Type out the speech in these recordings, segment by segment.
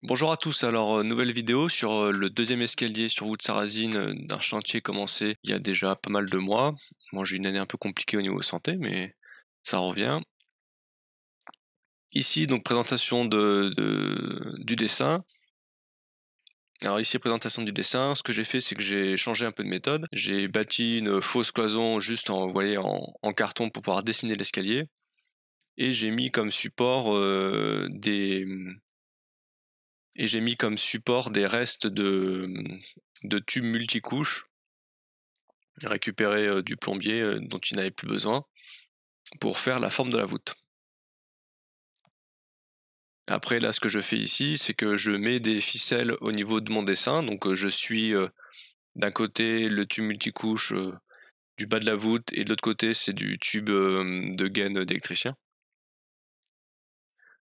Bonjour à tous, alors nouvelle vidéo sur le deuxième escalier sur voûte sarrasine d'un chantier commencé il y a déjà pas mal de mois. Moi j'ai une année un peu compliquée au niveau santé, mais ça revient. Ici donc présentation du dessin. Alors ici présentation du dessin, ce que j'ai fait c'est que j'ai changé un peu de méthode. J'ai bâti une fausse cloison juste en, vous voyez, en carton pour pouvoir dessiner l'escalier. Et j'ai mis comme support des restes de tubes multicouches récupérés du plombier dont il n'avait plus besoin pour faire la forme de la voûte. Après là ce que je fais ici c'est que je mets des ficelles au niveau de mon dessin, donc je suis d'un côté le tube multicouche du bas de la voûte et de l'autre côté c'est du tube de gaine d'électricien.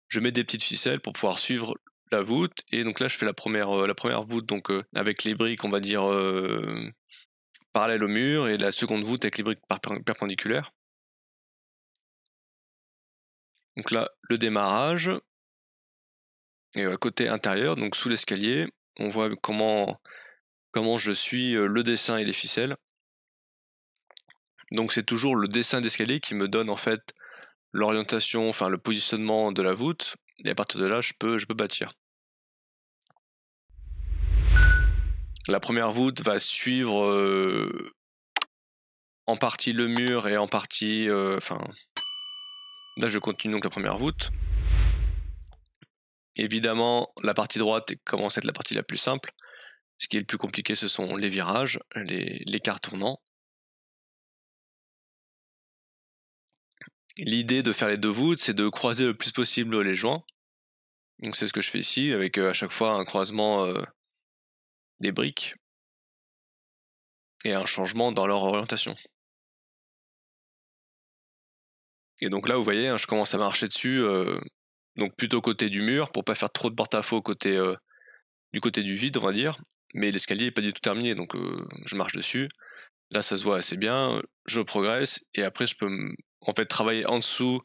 Je mets des petites ficelles pour pouvoir suivre la voûte et donc là je fais la première voûte donc avec les briques on va dire parallèles au mur et la seconde voûte avec les briques perpendiculaires. Donc là le démarrage et côté intérieur donc sous l'escalier on voit comment je suis le dessin et les ficelles. Donc c'est toujours le dessin d'escalier qui me donne en fait l'orientation, enfin le positionnement de la voûte et à partir de là je peux bâtir. La première voûte va suivre en partie le mur et en partie, enfin, là je continue donc la première voûte. Évidemment, la partie droite commence à être la partie la plus simple. Ce qui est le plus compliqué, ce sont les virages, les quarts tournants. L'idée de faire les deux voûtes, c'est de croiser le plus possible les joints. Donc c'est ce que je fais ici, avec à chaque fois un croisement des briques et un changement dans leur orientation. Et donc là, vous voyez, hein, je commence à marcher dessus, donc plutôt côté du mur, pour pas faire trop de porte-à-faux du côté du vide, on va dire. Mais l'escalier est pas du tout terminé, donc je marche dessus. Là, ça se voit assez bien, je progresse et après je peux en fait travailler en dessous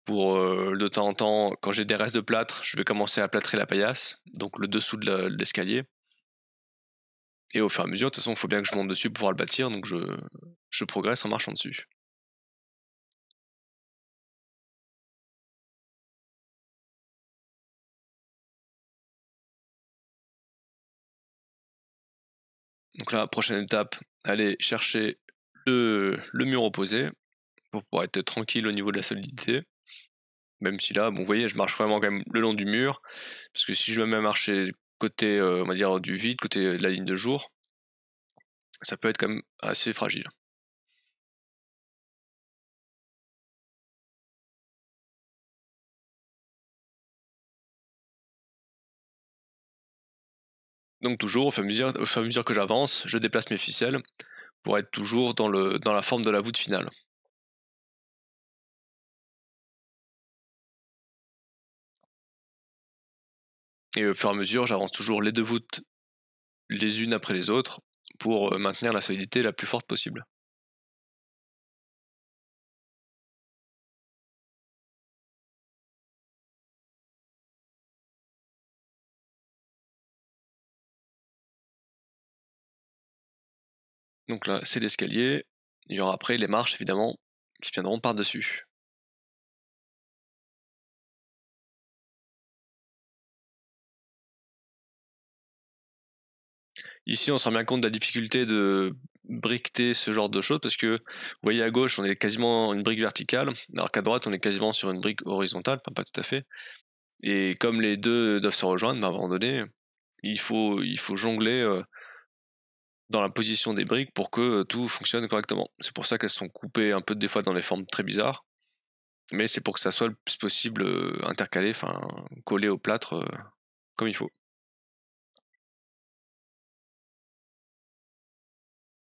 pour de temps en temps, quand j'ai des restes de plâtre, je vais commencer à plâtrer la paillasse, donc le dessous de l'escalier. Et au fur et à mesure, de toute façon, il faut bien que je monte dessus pour pouvoir le bâtir, donc je progresse en marchant dessus. Donc là, prochaine étape, aller chercher le mur opposé pour pouvoir être tranquille au niveau de la solidité. Même si là, bon, vous voyez, je marche vraiment quand même le long du mur, parce que si je me mets à marcher côté, on va dire, du vide, côté de la ligne de jour, ça peut être quand même assez fragile. Donc toujours, au fur et à mesure que j'avance, je déplace mes ficelles pour être toujours dans la forme de la voûte finale. Et au fur et à mesure, j'avance toujours les deux voûtes les unes après les autres pour maintenir la solidité la plus forte possible. Donc là, c'est l'escalier. Il y aura après les marches évidemment qui viendront par-dessus. Ici, on se rend bien compte de la difficulté de briqueter ce genre de choses parce que vous voyez à gauche, on est quasiment une brique verticale, alors qu'à droite, on est quasiment sur une brique horizontale, enfin, pas tout à fait. Et comme les deux doivent se rejoindre, mais à un moment donné, il faut jongler dans la position des briques pour que tout fonctionne correctement. C'est pour ça qu'elles sont coupées un peu des fois dans des formes très bizarres, mais c'est pour que ça soit le plus possible intercalé, enfin collé au plâtre comme il faut.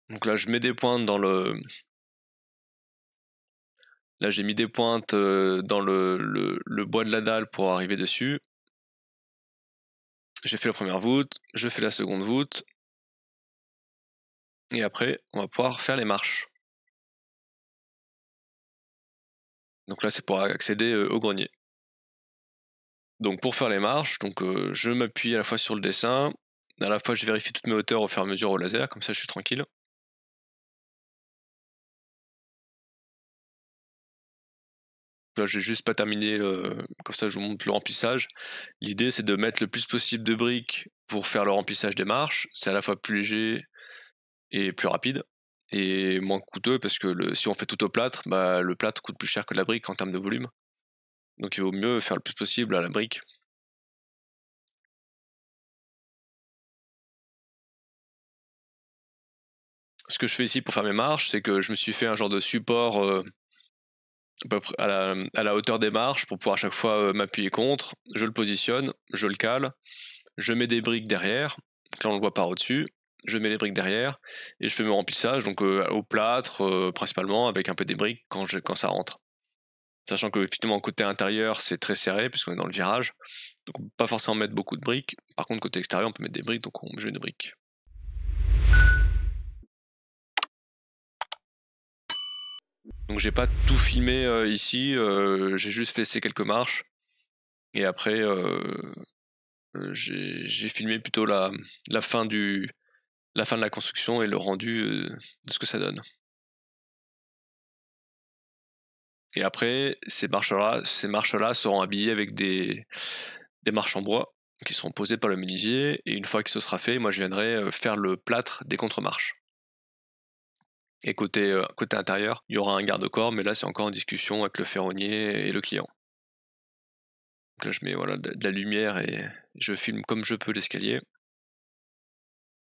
Donc là, je mets des pointes dans le. Là, j'ai mis des pointes dans le bois de la dalle pour arriver dessus. J'ai fait la première voûte, je fais la seconde voûte, et après, on va pouvoir faire les marches. Donc là, c'est pour accéder au grenier. Donc pour faire les marches, je m'appuie à la fois sur le dessin, à la fois je vérifie toutes mes hauteurs au fur et à mesure au laser, comme ça je suis tranquille. Là, j'ai juste pas terminé comme ça je vous montre le remplissage. L'idée c'est de mettre le plus possible de briques pour faire le remplissage des marches. C'est à la fois plus léger et plus rapide et moins coûteux parce que si on fait tout au plâtre, bah, le plâtre coûte plus cher que la brique en termes de volume. Donc il vaut mieux faire le plus possible à la brique. Ce que je fais ici pour faire mes marches, c'est que je me suis fait un genre de support, à peu près à la hauteur des marches pour pouvoir à chaque fois, m'appuyer contre. Je le positionne, je le cale, je mets des briques derrière, donc là on le voit par au-dessus. Je mets les briques derrière et je fais mon remplissage au plâtre, principalement avec un peu des briques quand ça rentre. Sachant qu'effectivement côté intérieur, c'est très serré puisqu'on est dans le virage, donc on peut pas forcément mettre beaucoup de briques. Par contre côté extérieur, on peut mettre des briques, donc on met des briques. Donc j'ai pas tout filmé, ici, j'ai juste fait ces quelques marches et après, j'ai filmé plutôt la fin la fin de la construction et le rendu, de ce que ça donne. Et après, ces marches-là seront habillées avec des marches en bois qui seront posées par le menuisier et une fois que ce sera fait, moi je viendrai, faire le plâtre des contre-marches. Et côté intérieur, il y aura un garde-corps, mais là c'est encore en discussion avec le ferronnier et le client. Donc là je mets voilà de la lumière et je filme comme je peux l'escalier.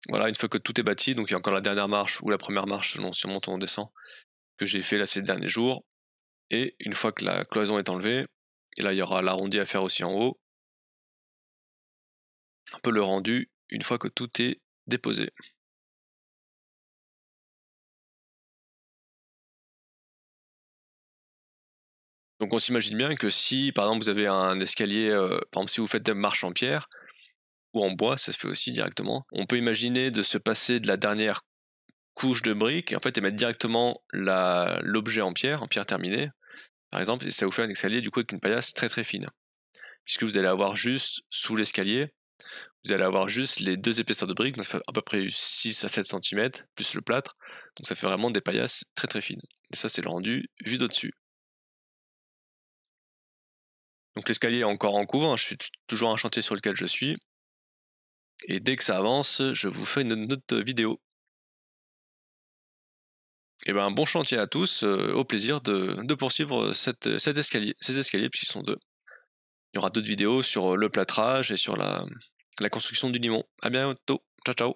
Voilà, une fois que tout est bâti, donc il y a encore la dernière marche ou la première marche selon si on monte ou on descend, que j'ai fait là ces derniers jours. Et une fois que la cloison est enlevée, et là il y aura l'arrondi à faire aussi en haut, un peu le rendu une fois que tout est déposé. Donc on s'imagine bien que si par exemple vous avez un escalier, par exemple si vous faites des marches en pierre ou en bois, ça se fait aussi directement. On peut imaginer de se passer de la dernière couche de briques et en fait et mettre directement l'objet en pierre terminée, par exemple, et ça vous fait un escalier du coup avec une paillasse très très fine. Puisque vous allez avoir juste sous l'escalier, vous allez avoir juste les 2 épaisseurs de briques, donc ça fait à peu près 6 à 7 centimètres, plus le plâtre, donc ça fait vraiment des paillasses très très fines. Et ça, c'est le rendu vu d'au-dessus. Donc l'escalier est encore en cours, hein, je suis toujours un chantier sur lequel je suis, et dès que ça avance, je vous fais une autre vidéo. Et ben bon chantier à tous, au plaisir de poursuivre cet escalier, ces escaliers puisqu'ils sont 2. Il y aura d'autres vidéos sur le plâtrage et sur la construction du limon. À bientôt, ciao ciao.